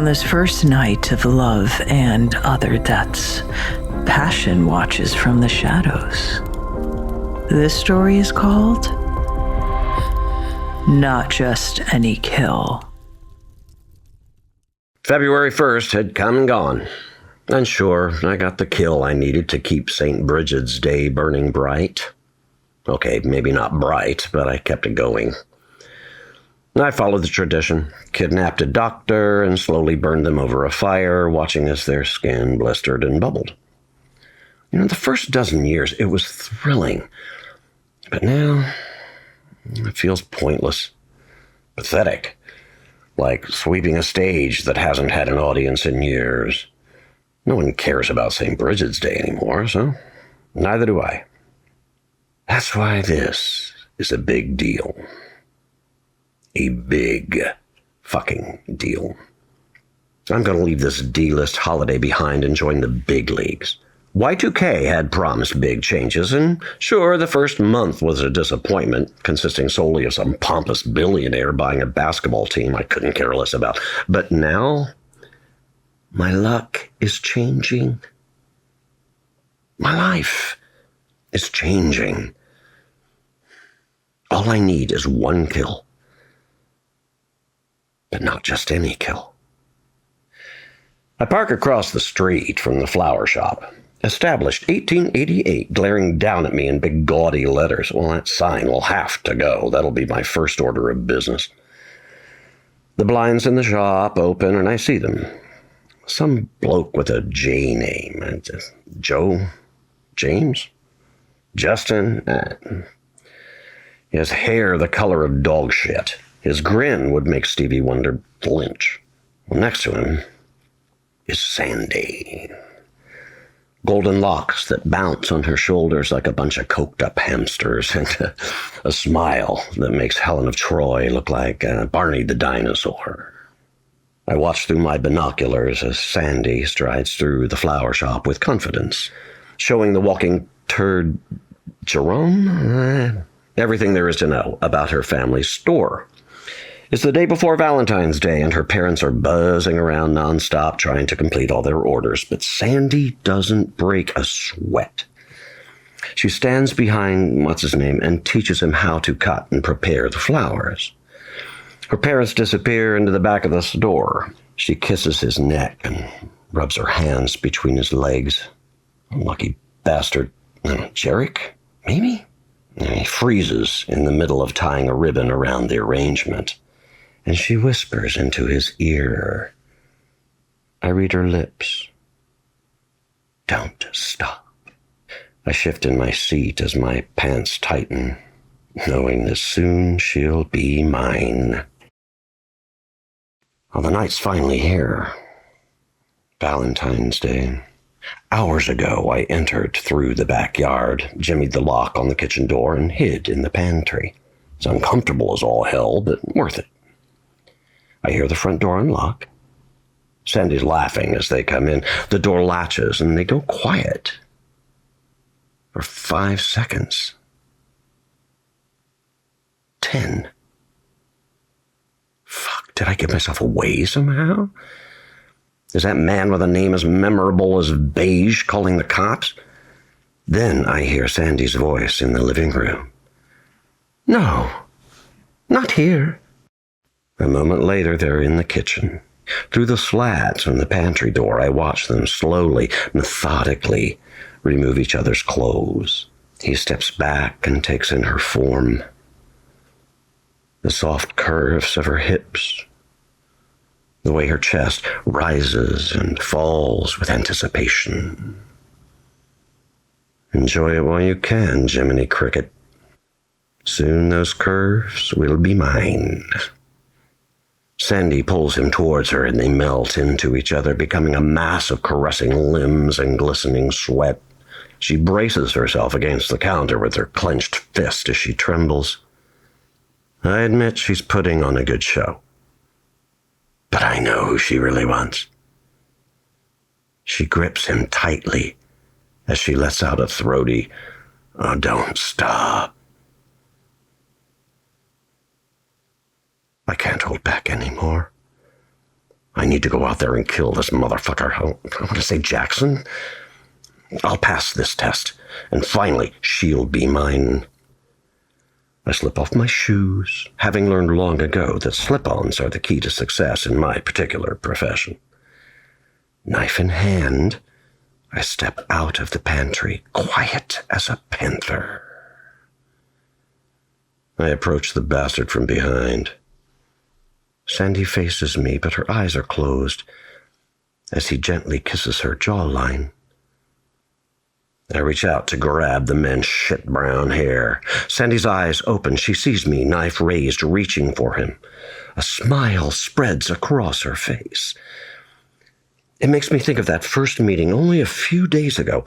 On this first night of love and other deaths, passion watches from the shadows. This story is called Not Just Any Kill. February 1st had come and gone. And sure, I got the kill I needed to keep St. Bridget's Day burning bright. Okay, maybe not bright, but I kept it going. I followed the tradition, kidnapped a doctor, and slowly burned them over a fire, watching as their skin blistered and bubbled. The first dozen years, it was thrilling. But now, it feels pointless, pathetic, like sweeping a stage that hasn't had an audience in years. No one cares about St. Bridget's Day anymore, so neither do I. That's why this is a big deal. A big fucking deal. I'm going to leave this D-list holiday behind and join the big leagues. Y2K had promised big changes, and sure, the first month was a disappointment, consisting solely of some pompous billionaire buying a basketball team I couldn't care less about. But now, my luck is changing. My life is changing. All I need is one kill. But not just any kill. I park across the street from the flower shop. Established 1888, glaring down at me in big gaudy letters. Well, that sign will have to go. That'll be my first order of business. The blinds in the shop open, and I see them. Some bloke with a J name. Joe? James? Justin? His hair the color of dog shit. His grin would make Stevie Wonder flinch. Well, next to him is Sandy. Golden locks that bounce on her shoulders like a bunch of coked-up hamsters, and a smile that makes Helen of Troy look like Barney the dinosaur. I watch through my binoculars as Sandy strides through the flower shop with confidence, showing the walking turd Jerome everything there is to know about her family's store. It's the day before Valentine's Day, and her parents are buzzing around nonstop trying to complete all their orders, but Sandy doesn't break a sweat. She stands behind what's-his-name and teaches him how to cut and prepare the flowers. Her parents disappear into the back of the store. She kisses his neck and rubs her hands between his legs. Unlucky bastard. Jarek? Maybe? He freezes in the middle of tying a ribbon around the arrangement. And she whispers into his ear. I read her lips. Don't stop. I shift in my seat as my pants tighten, knowing that soon she'll be mine. Well, the night's finally here. Valentine's Day. Hours ago, I entered through the backyard, jimmied the lock on the kitchen door, and hid in the pantry. It's uncomfortable as all hell, but worth it. I hear the front door unlock. Sandy's laughing as they come in. The door latches, and they go quiet. For 5 seconds. 10. Fuck, did I give myself away somehow? Is that man with a name as memorable as Beige calling the cops? Then I hear Sandy's voice in the living room. No, not here. A moment later, they're in the kitchen. Through the slats from the pantry door, I watch them slowly, methodically remove each other's clothes. He steps back and takes in her form. The soft curves of her hips. The way her chest rises and falls with anticipation. Enjoy it while you can, Jiminy Cricket. Soon those curves will be mine. Sandy pulls him towards her, and they melt into each other, becoming a mass of caressing limbs and glistening sweat. She braces herself against the counter with her clenched fist as she trembles. I admit she's putting on a good show. But I know who she really wants. She grips him tightly as she lets out a throaty, "Oh, don't stop." I can't hold back anymore. I need to go out there and kill this motherfucker. I want to say Jackson. I'll pass this test, and finally she'll be mine. I slip off my shoes, having learned long ago that slip-ons are the key to success in my particular profession. Knife in hand, I step out of the pantry, quiet as a panther. I approach the bastard from behind. Sandy faces me, but her eyes are closed as he gently kisses her jawline. I reach out to grab the man's shit-brown hair. Sandy's eyes open. She sees me, knife raised, reaching for him. A smile spreads across her face. It makes me think of that first meeting only a few days ago.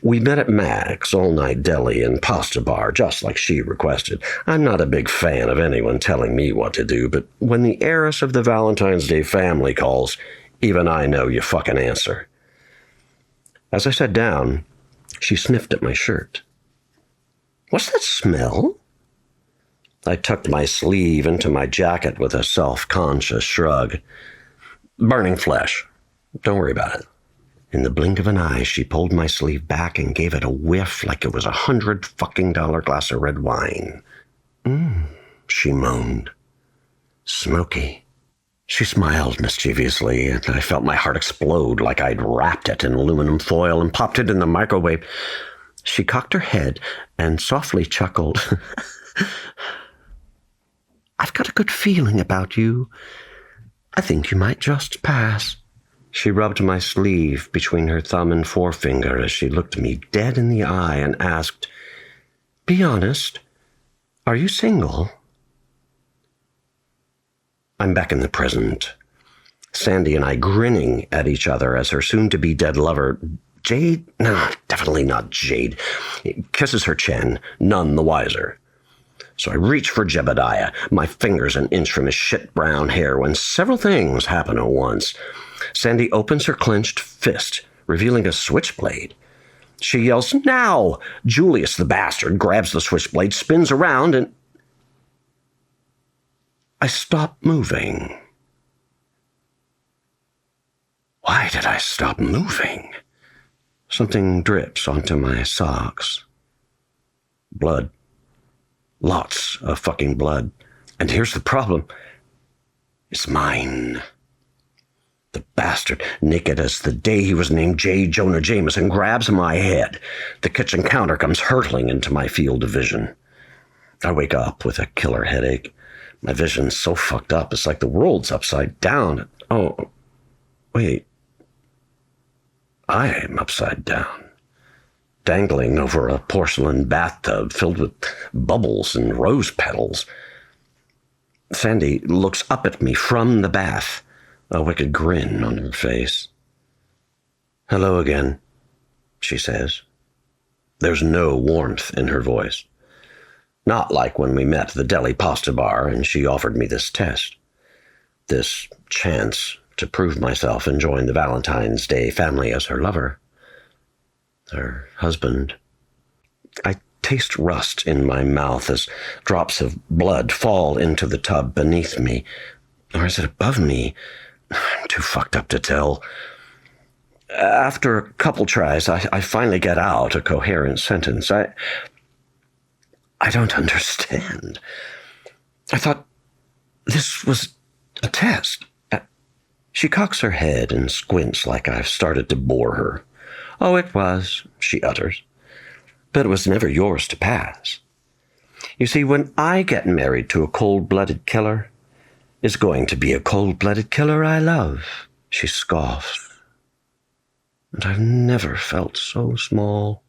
We met at Mac's all-night deli and pasta bar, just like she requested. I'm not a big fan of anyone telling me what to do, but when the heiress of the Valentine's Day family calls, even I know you fucking answer. As I sat down, she sniffed at my shirt. What's that smell? I tucked my sleeve into my jacket with a self-conscious shrug. Burning flesh. Don't worry about it. In the blink of an eye, she pulled my sleeve back and gave it a whiff like it was $100 glass of red wine. She moaned. Smoky. She smiled mischievously, and I felt my heart explode like I'd wrapped it in aluminum foil and popped it in the microwave. She cocked her head and softly chuckled. I've got a good feeling about you. I think you might just pass. She rubbed my sleeve between her thumb and forefinger as she looked me dead in the eye and asked, Be honest, are you single? I'm back in the present. Sandy and I grinning at each other as her soon-to-be dead lover, Jade? No, definitely not Jade. Kisses her chin, none the wiser. So I reach for Jebediah, my fingers an inch from his shit-brown hair, when several things happen at once. Sandy opens her clenched fist, revealing a switchblade. She yells, Now! Julius, the bastard, grabs the switchblade, spins around, and I stop moving. Why did I stop moving? Something drips onto my socks. Blood. Lots of fucking blood. And here's the problem. It's mine. The bastard, naked as the day he was named J. Jonah Jameson, grabs my head. The kitchen counter comes hurtling into my field of vision. I wake up with a killer headache. My vision's so fucked up, it's like the world's upside down. Oh, wait. I'm upside down. Dangling over a porcelain bathtub filled with bubbles and rose petals. Sandy looks up at me from the bath, a wicked grin on her face. Hello again, she says. There's no warmth in her voice. Not like when we met at the deli pasta bar and she offered me this test. This chance to prove myself and join the Valentine's Day family as her lover. Her husband. I taste rust in my mouth as drops of blood fall into the tub beneath me. Or is it above me? I'm too fucked up to tell. After a couple tries, I finally get out a coherent sentence. I don't understand. I thought this was a test. She cocks her head and squints like I've started to bore her. Oh, it was, she utters. But it was never yours to pass. You see, when I get married to a cold-blooded killer, it's going to be a cold-blooded killer I love, she scoffs. And I've never felt so small.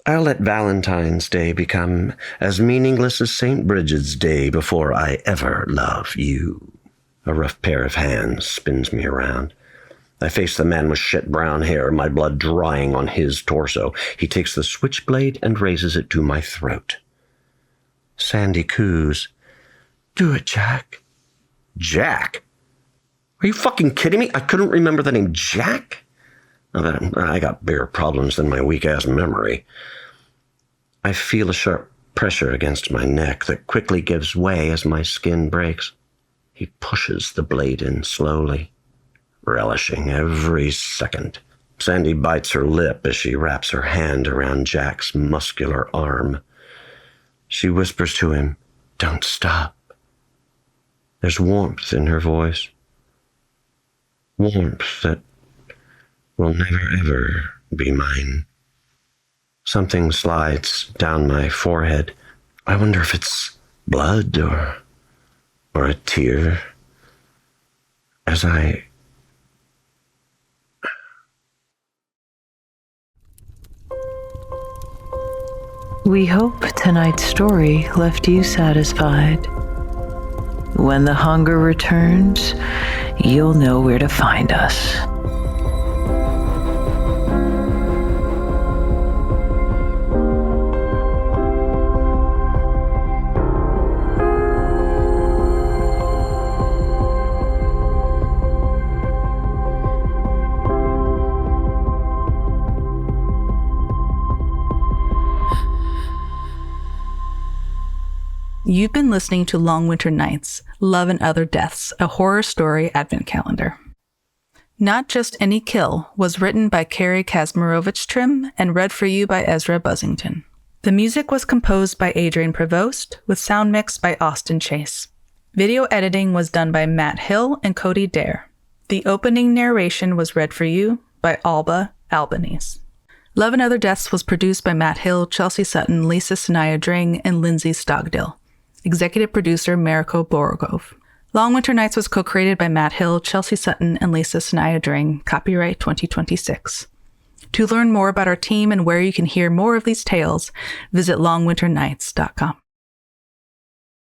I'll let Valentine's Day become as meaningless as St. Bridget's Day before I ever love you. A rough pair of hands spins me around. I face the man with shit-brown hair, my blood drying on his torso. He takes the switchblade and raises it to my throat. Sandy coos. Do it, Jack. Jack? Are you fucking kidding me? I couldn't remember the name Jack? I got bigger problems than my weak-ass memory. I feel a sharp pressure against my neck that quickly gives way as my skin breaks. He pushes the blade in slowly, relishing every second. Sandy bites her lip as she wraps her hand around Jack's muscular arm. She whispers to him, "Don't stop." There's warmth in her voice. Warmth that will never, ever be mine. Something slides down my forehead. I wonder if it's blood or a tear. As We hope tonight's story left you satisfied. When the hunger returns, you'll know where to find us. You've been listening to Long Winter Nights, Love and Other Deaths, a horror story advent calendar. Not Just Any Kill was written by Kerry Kazmierowicztrimm and read for you by Ezra Buzzington. The music was composed by Adrian Prevost, with sound mix by Austin Chase. Video editing was done by Matt Hill and Cody Derr. The opening narration was read for you by Alba Albanese. Love and Other Deaths was produced by Matt Hill, Chelsea Sutton, Lisa Sanaye Dring, and Lyndsey Stogdill. Executive producer meriko borogove. Long Winter Nights was co-created by Matt Hill, Chelsea Sutton, and Lisa Sanaye Dring. Copyright 2026. To learn more about our team and where you can hear more of these tales, visit longwinternights.com.